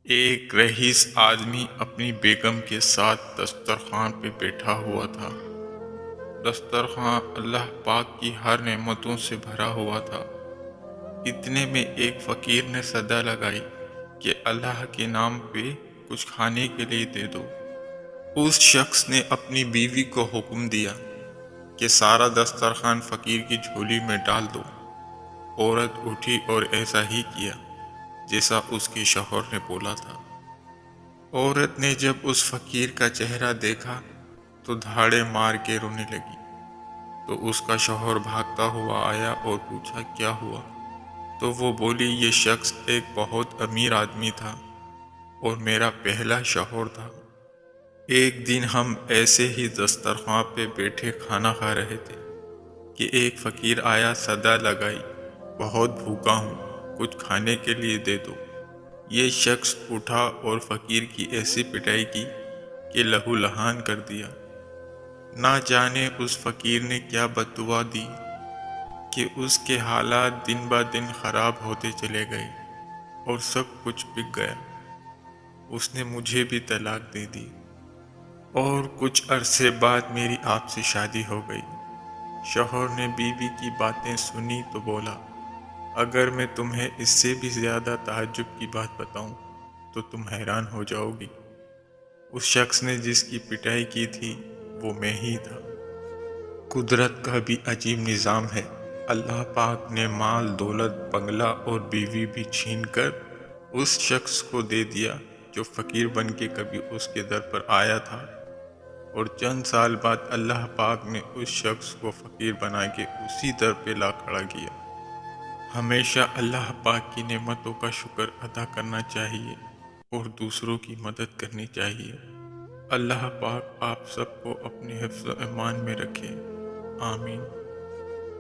ایک رئیس آدمی اپنی بیگم کے ساتھ دسترخوان پہ بیٹھا ہوا تھا۔ دسترخوان اللہ پاک کی ہر نعمتوں سے بھرا ہوا تھا۔ اتنے میں ایک فقیر نے صدا لگائی کہ اللہ کے نام پہ کچھ کھانے کے لیے دے دو۔ اس شخص نے اپنی بیوی کو حکم دیا کہ سارا دسترخوان فقیر کی جھولی میں ڈال دو۔ عورت اٹھی اور ایسا ہی کیا جیسا اس کے شوہر نے بولا تھا۔ عورت نے جب اس فقیر کا چہرہ دیکھا تو دھاڑے مار کے رونے لگی۔ تو اس کا شوہر بھاگتا ہوا آیا اور پوچھا کیا ہوا؟ تو وہ بولی یہ شخص ایک بہت امیر آدمی تھا اور میرا پہلا شوہر تھا۔ ایک دن ہم ایسے ہی دسترخوان پہ بیٹھے کھانا کھا رہے تھے کہ ایک فقیر آیا، صدا لگائی، بہت بھوکا ہوں، کچھ کھانے کے لیے دے دو۔ یہ شخص اٹھا اور فقیر کی ایسی پٹائی کی کہ لہو لہان کر دیا۔ نہ جانے اس فقیر نے کیا بد دعا دی کہ اس کے حالات دن بہ دن خراب ہوتے چلے گئے اور سب کچھ بک گیا۔ اس نے مجھے بھی طلاق دے دی اور کچھ عرصے بعد میری آپ سے شادی ہو گئی۔ شوہر نے بیوی کی باتیں سنی تو بولا اگر میں تمہیں اس سے بھی زیادہ تعجب کی بات بتاؤں تو تم حیران ہو جاؤ گی۔ اس شخص نے جس کی پٹائی کی تھی وہ میں ہی تھا۔ قدرت کا بھی عجیب نظام ہے۔ اللہ پاک نے مال، دولت، بنگلہ اور بیوی بھی چھین کر اس شخص کو دے دیا جو فقیر بن کے کبھی اس کے در پر آیا تھا، اور چند سال بعد اللہ پاک نے اس شخص کو فقیر بنا کے اسی در پہ لا کھڑا کیا۔ ہمیشہ اللہ پاک کی نعمتوں کا شکر ادا کرنا چاہیے اور دوسروں کی مدد کرنی چاہیے۔ اللہ پاک آپ سب کو اپنے حفظ و امان میں رکھے، آمین۔